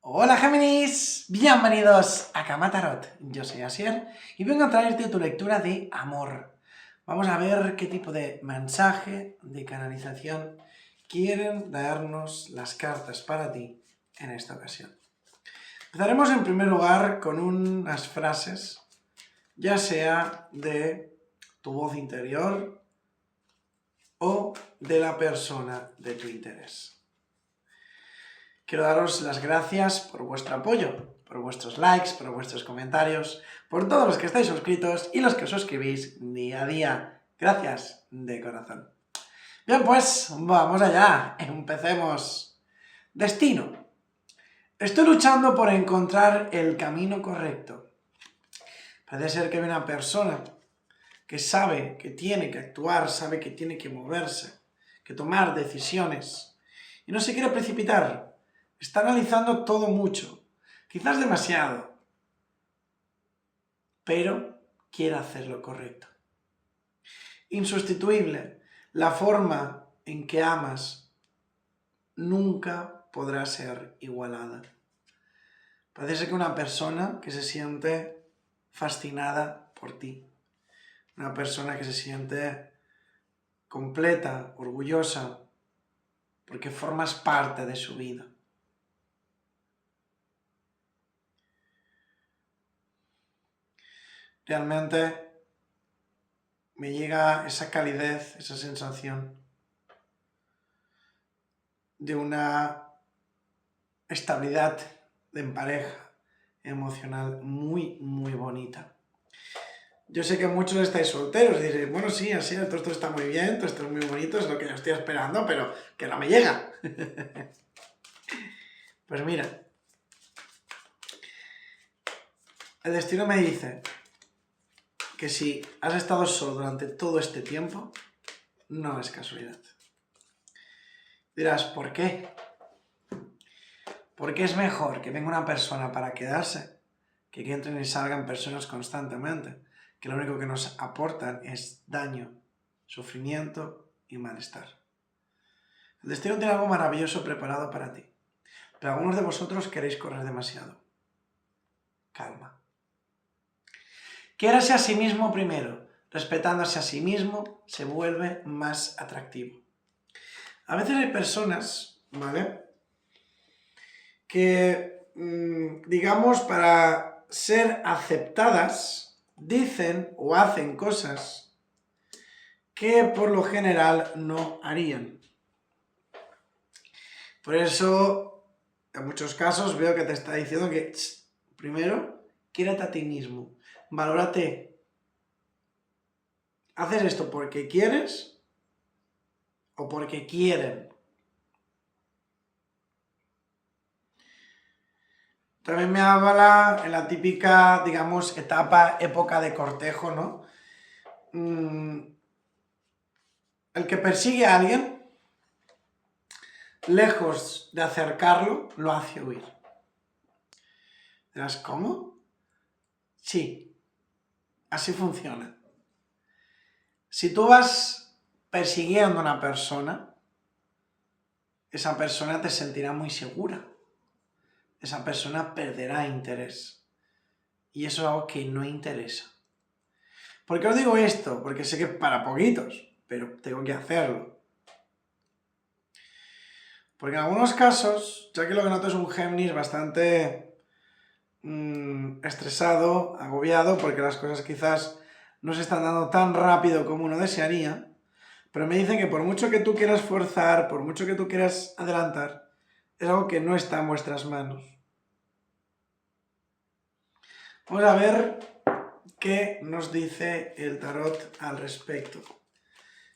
Hola Géminis, bienvenidos a Kama Tarot. Yo soy Asier y vengo a traerte tu lectura de amor. Vamos a ver qué tipo de mensaje, de canalización quieren darnos las cartas para ti en esta ocasión. Empezaremos en primer lugar con unas frases, ya sea de tu voz interior o de la persona de tu interés. Quiero daros las gracias por vuestro apoyo, por vuestros likes, por vuestros comentarios, por todos los que estáis suscritos y los que os suscribís día a día. Gracias de corazón. Bien, pues vamos allá, empecemos. Destino. Estoy luchando por encontrar el camino correcto. Parece ser que hay una persona que sabe que tiene que actuar, sabe que tiene que moverse, que tomar decisiones y no se quiere precipitar. Está analizando todo mucho, quizás demasiado, pero quiere hacer lo correcto. Insustituible, la forma en que amas nunca podrá ser igualada. Parece que una persona que se siente fascinada por ti, una persona que se siente completa, orgullosa, porque formas parte de su vida. Realmente me llega esa calidez, esa sensación de una estabilidad en pareja emocional muy, muy bonita. Yo sé que muchos estáis solteros y diréis, bueno, sí, así, todo esto está muy bien, todo esto es muy bonito, es lo que yo estoy esperando, pero que no me llega. Pues mira, el destino me dice que si has estado solo durante todo este tiempo, no es casualidad. Dirás, ¿por qué? Porque es mejor que venga una persona para quedarse que entren y salgan personas constantemente, que lo único que nos aportan es daño, sufrimiento y malestar. El destino tiene algo maravilloso preparado para ti, pero algunos de vosotros queréis correr demasiado. Calma. Quiérase a sí mismo primero. Respetándose a sí mismo se vuelve más atractivo. A veces hay personas, ¿vale?, que, digamos, para ser aceptadas, dicen o hacen cosas que por lo general no harían. Por eso, en muchos casos veo que te está diciendo que, primero, quiérete a ti mismo, valórate. ¿Haces esto porque quieres o porque quieren? También me habla en la típica, digamos, época de cortejo, ¿no? El que persigue a alguien, lejos de acercarlo, lo hace huir. Dirás, ¿cómo? Sí, así funciona. Si tú vas persiguiendo a una persona, esa persona te sentirá muy segura. Esa persona perderá interés. Y eso es algo que no interesa. ¿Por qué os digo esto? Porque sé que es para poquitos, pero tengo que hacerlo. Porque en algunos casos, ya que lo que noto es un Géminis bastante estresado, agobiado, porque las cosas quizás no se están dando tan rápido como uno desearía, pero me dicen que por mucho que tú quieras forzar, por mucho que tú quieras adelantar, es algo que no está en vuestras manos. Vamos a ver qué nos dice el tarot al respecto.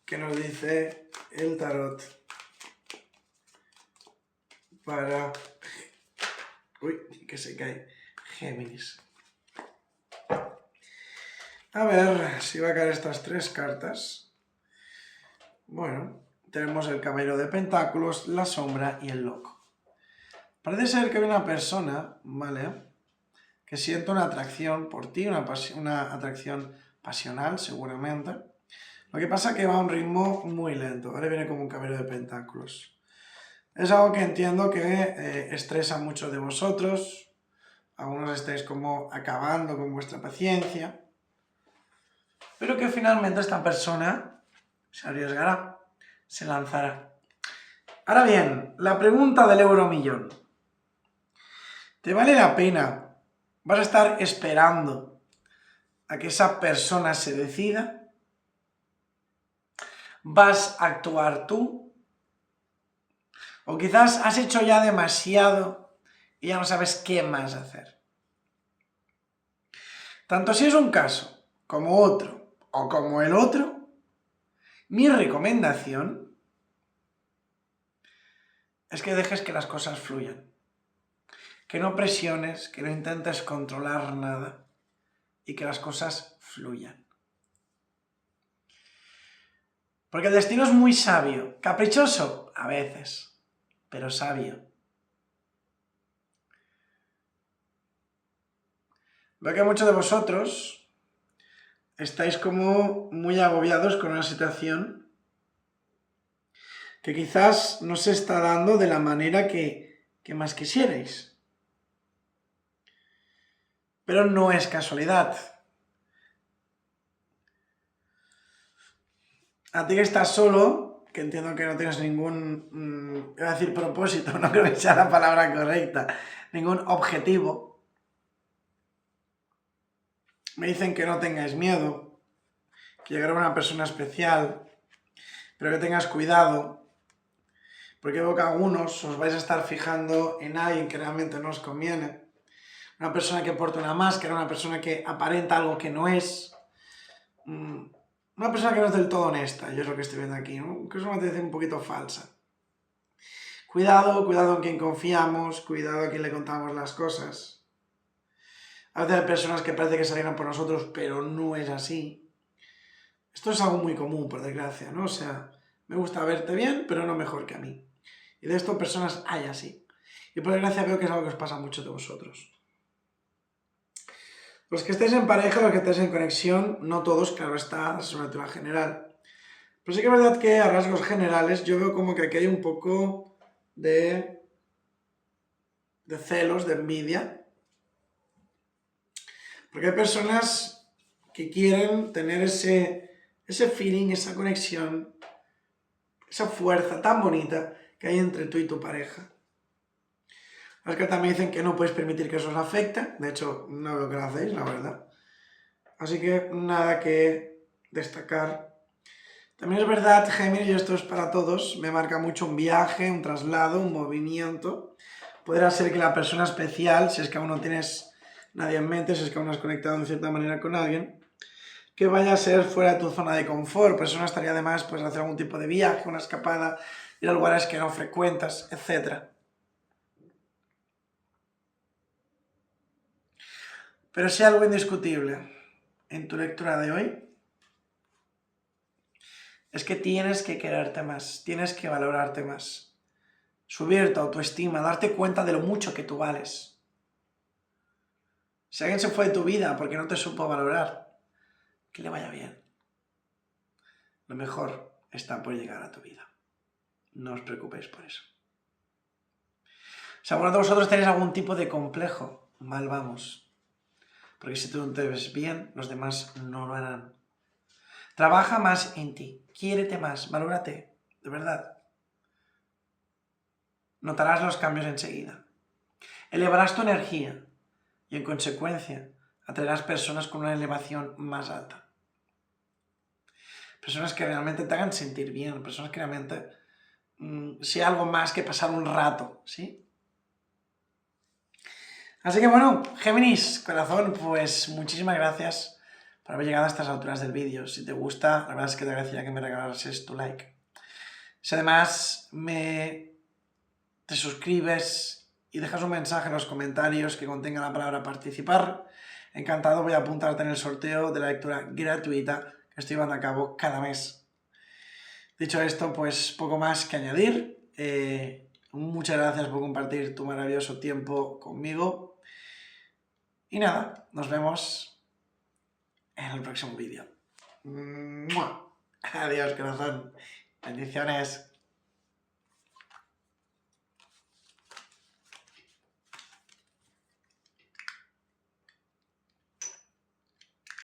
¿Qué nos dice el tarot para... Uy, que se cae. Géminis. A ver si va a caer estas tres cartas. Bueno, tenemos el caballero de pentáculos, la sombra y el loco. Parece ser que hay una persona, ¿vale?, que siente una atracción por ti, una atracción pasional, seguramente. Lo que pasa es que va a un ritmo muy lento. Ahora viene como un caballero de pentáculos. Es algo que entiendo que estresa a muchos de vosotros. Algunos estáis como acabando con vuestra paciencia. Pero que finalmente esta persona se arriesgará, se lanzará. Ahora bien, la pregunta del euromillón. ¿Te vale la pena? ¿Vas a estar esperando a que esa persona se decida? ¿Vas a actuar tú? O quizás has hecho ya demasiado y ya no sabes qué más hacer. Tanto si es un caso, como otro, o como el otro, mi recomendación es que dejes que las cosas fluyan. Que no presiones, que no intentes controlar nada y que las cosas fluyan. Porque el destino es muy sabio, caprichoso a veces, pero sabio. Veo que muchos de vosotros estáis como muy agobiados con una situación que quizás no se está dando de la manera que más quisierais. Pero no es casualidad. A ti que estás solo, que entiendo que no tienes ningún, iba a decir propósito, no creo que sea la palabra correcta, ningún objetivo. Me dicen que no tengáis miedo, que llegará una persona especial, pero que tengas cuidado, porque veo que algunos os vais a estar fijando en alguien que realmente no os conviene. Una persona que porta una máscara, una persona que aparenta algo que no es. Una persona que no es del todo honesta, yo es lo que estoy viendo aquí, ¿no? Que es una atención un poquito falsa. Cuidado, cuidado en quien confiamos, cuidado a quien le contamos las cosas. A veces hay personas que parece que salieron por nosotros, pero no es así. Esto es algo muy común, por desgracia, ¿no? O sea, me gusta verte bien, pero no mejor que a mí. Y de esto personas hay así. Y por desgracia veo que es algo que os pasa a muchos de vosotros. Los que estéis en pareja, los que estéis en conexión, no todos, claro está, es una naturaleza general. Pero sí que es verdad que a rasgos generales yo veo como que aquí hay un poco de celos, de envidia. Porque hay personas que quieren tener ese feeling, esa conexión, esa fuerza tan bonita que hay entre tú y tu pareja. Las que también dicen que no puedes permitir que eso os afecte. De hecho, no veo que lo hacéis, la verdad. Así que nada que destacar. También es verdad, Géminis, y esto es para todos, me marca mucho un viaje, un traslado, un movimiento. Podrá ser que la persona especial, si es que aún no tienes nadie en mente, si es que aún no has conectado en cierta manera con alguien, que vaya a ser fuera de tu zona de confort. Por eso no estaría de más pues, hacer algún tipo de viaje, una escapada, ir a lugares que no frecuentas, etc. Pero si algo indiscutible en tu lectura de hoy, es que tienes que quererte más, tienes que valorarte más, subir tu autoestima, darte cuenta de lo mucho que tú vales. Si alguien se fue de tu vida porque no te supo valorar, que le vaya bien. Lo mejor está por llegar a tu vida. No os preocupéis por eso. Si alguno de vosotros tenéis algún tipo de complejo, mal vamos. Porque si tú no te ves bien, los demás no lo harán. Trabaja más en ti, quiérete más, valórate, de verdad. Notarás los cambios enseguida. Elevarás tu energía y en consecuencia atraerás personas con una elevación más alta. Personas que realmente te hagan sentir bien, personas que realmente sea algo más que pasar un rato, ¿sí? Así que bueno, Géminis, corazón, pues muchísimas gracias por haber llegado a estas alturas del vídeo. Si te gusta, la verdad es que te agradecería que me regalases tu like. Si además te suscribes y dejas un mensaje en los comentarios que contenga la palabra participar, encantado voy a apuntarte en el sorteo de la lectura gratuita que estoy llevando a cabo cada mes. Dicho esto, pues poco más que añadir. Muchas gracias por compartir tu maravilloso tiempo conmigo. Y nada, nos vemos en el próximo vídeo. Adiós, corazón. Bendiciones.